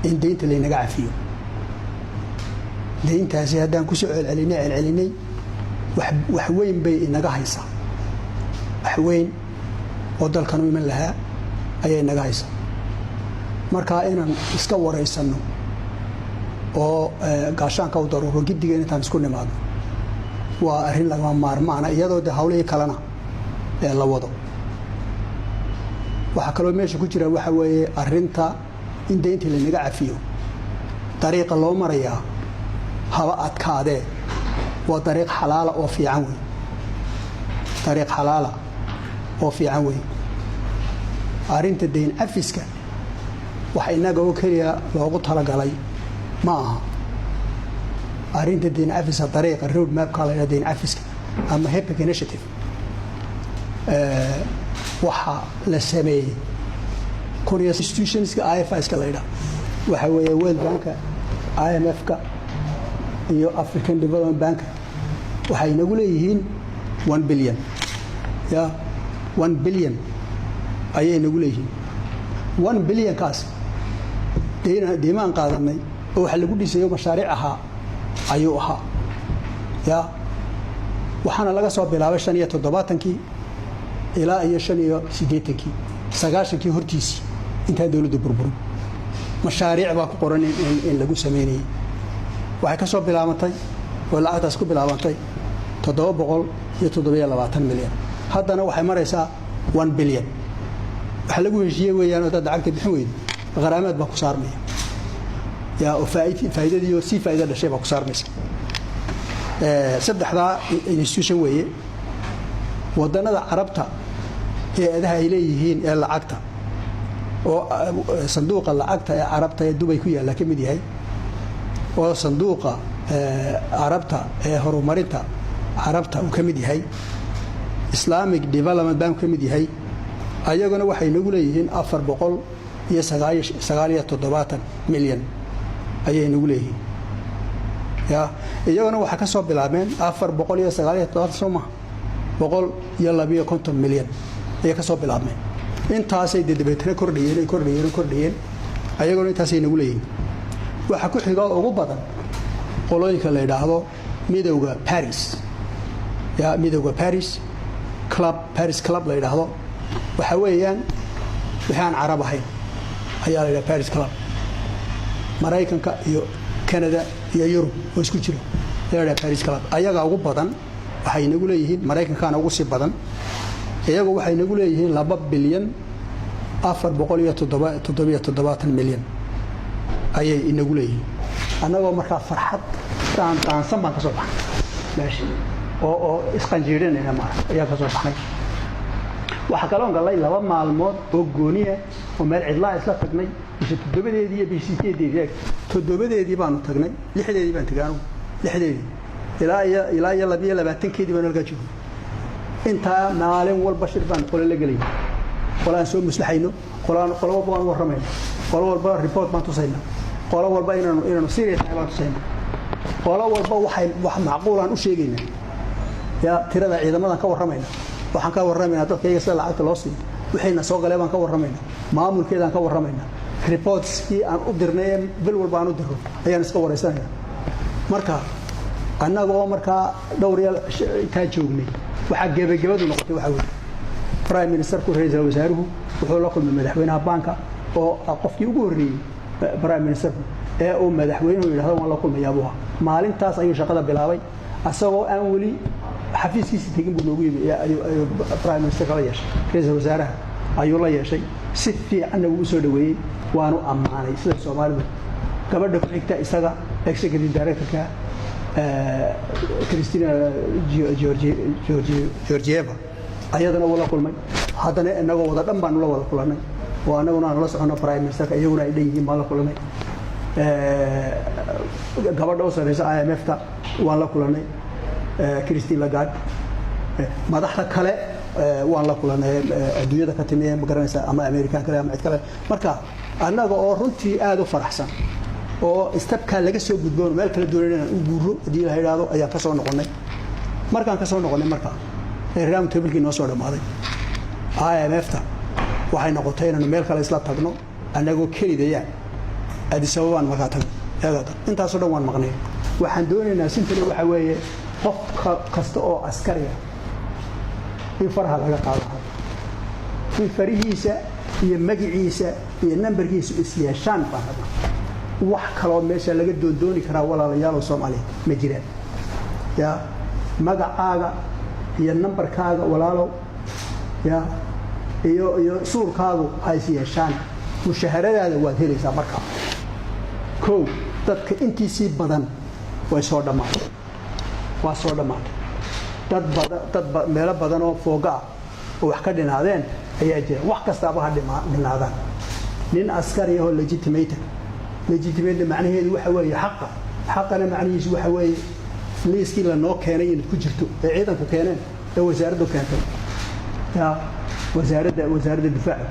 in deynta laynaga cafiyo deyntaasi haddaan ku soo celcelinay wax weyn bay inaga haysaa wax weyn oo dalkan u iman lahaa ayay inaga haysaa markaa inaan iska waraysanno oo gaashaanka u daruuro giddigeen intaan isku nimaadno waa arrin lagama maarmaana iyadoo de hawlihii kalena la wado waxaa kaloo meesha ku jira waxa weeye arrinta in deynta laynaga cafiyo dariiqa loo marayaa haba adkaadee waa dariiq xalaala oo fiican wey dariiq xalaala oo fiican wey arrinta deyn cafiska waxa inaga oo keliya loogu talagalay ma aha arrinta deyn cafiska dariiqa road mapka la yidhahdo deyn cafiska ama HEPIC initiative waxa la sameeyey institutionska IFIska la yidhahdo waxa weeye World Bank IMF-ka iyo African Development Bank waxay nagu leeyihiin 1 billion ya 1 billion ayay nagu leeyihiin 1 billion kaas deemaan qaadanay oo waxa lagu dhisayo mashaariic ayuu ahaa ya waxaana laga soo bilaabay 75kii ilaa iyo 85kii 90kii hortiisii inta dawladdu burburay mashaariic baa ku qoran in lagu sameeyay waxay ka soo bilaabantay oo lacagtaas ku bilaabantay 727 milyan haddana waxay maraysaa 1 billion waxa lagu heshiiyay weeyaan oo dad lacagta bixin weeyay qaraamaad baa ku saarmaya ya oo faa'iidadii oo si faa'iido dhashay baa ku saarmaysa saddexda institution weeye wadanada carabta hay'adaha ay leeyihiin ee lacagta oo sanduuqa lacagta ee carabta ee Dubai ku yaala kamid yahay oo sanduuqa carabta ee horumarinta carabta uu kamid yahay Islamic Development Bank kamid yahay ayaguna waxay nagu leeyihiin 497 milyan ayay nagu leeyihiin ya iyaguna waxa ka soo bilaabeen 497 soma 150 milyan ay ka soo bilaabeen intaasay dadbeetna kordhiyeen ayaguna intaasay nagu leeyihiin waxa ku xiga ugu badan qolooyinka la yiraahdo midowga Paris ya midowga Paris Club la yiraahdo waxa weeyaan waxaan carab ahayn ayaa la yiraahdaa Paris Club Mareykanka iyo Canada iyo Europe oo isku jiro la yiraahdaa Paris Club ayaga ugu badan waxay nagu leeyihiin Mareykankana ugu si badan iyagu waxay nagu leeyihiin 2 bilyan 477 milyan ayay inagu leeyihiin annagoo markaa farxad taansan baan ka soo baxay meesha oo isqanjiirinayna ma ayaa ka soo baxay waxa kale oo galay 2 maalmood oo gooniye oo meel cidla isla tagnay bisha 7deedii iyo bisha 8deedii 7deedii baanu tagnay 6deedii baan tagaano 6deedii ilaa iyo 22keedii baan halka joognay inta maalin walba shir baan qolo la galay qolaan soo muslaxayno qolaan qolo walba aan waramayno qolo walba report baan tusayna qolo walba inaanu serious ah baan tusayna qolo walba wax macquul aan u sheegayna ya tirada ciidamadan ka waramayna waxaan ka waramaynaa dadkayga sida lacagta loo siiyo waxayna soo galeen baan ka waramaynaa maamulkeedaan ka waramaynaa reports kii aan u dirnay bil walba aan u dirro ayaan iska wareysanaynaa marka annaga oo marka dhowr yeel ka joognay waxa gabagabadu noqotay waxa weeye prime minister ku ra'iisul wasaaruhu wuxuu la kulmay madaxweynaha banka oo qofkii ugu horeeyay prime minister ee uu madaxweynuhu yiraahdo waan la kulmayaa buha maalintaas ayuu shaqada bilaabay asagoo aan wali xafiiskiisa tegin buu noogu yimid ayuu prime minister la yeeshay ra'iisul wasaaraha ayuu la yeeshay si fiican uu soo dhaweeyay waanu ammaanay sida Soomaalidu gabadha ku xigta isaga executive director-ka Christina Georgieva ayadana wala kulmay haddana inaga wada dhan baan la wada kulanay oo anaguna aan la socono prime minister iyaguna ay dhanyihiin ma la kulanay gabadha oo sareysa IMF-ta waan la kulanay Christine Lagarde madaxda kale waan la kulanay adduunyada ka timid ma garanaysa ama American kale ama cid kale marka annaga oo runtii aad u faraxsan oo stepka laga soo gudboon meel kala doonayna u guuro hadii la yiraahdo ayaa ka soo noqonay markaan ka soo noqonay marka round table-kii noo soo dhamaaday IMF-ta waxay noqotay inaan meel kale isla tagno annagoo kelidayaan Addis Ababa markaa tagay eegada intaasoo dhan waan maqnay waxaan doonaynaa sintani waxa weeye qof kasta oo askari ah in faraha laga qaado in farihiisa iyo magaciisa iyo nambarkiisa is yeeshaan baa wax kaloo meesha laga dooni karaa walaalayaal Soomaaliyeed ma jiraan ya magacaaga iyo nambarkaaga walaalow ya iyo suurkaagu ay yeeshaan mushaharadaada waad helaysaa markaa koow dadka intiisii badan way soo dhamaatay waa soo dhamaatay dad meelo badan oo fooga oo wax ka dhinaadeen ayaa jira wax kastaaba ha dhinaadaan nin askari ah oo legitimate macnaheedu waxa weeye xaqana macnaheedu waxa weeye liiskii la noo keenay in ku jirto ee ciidanku keeneen ee wasaaraddu keentay ya wasaaradda difaaca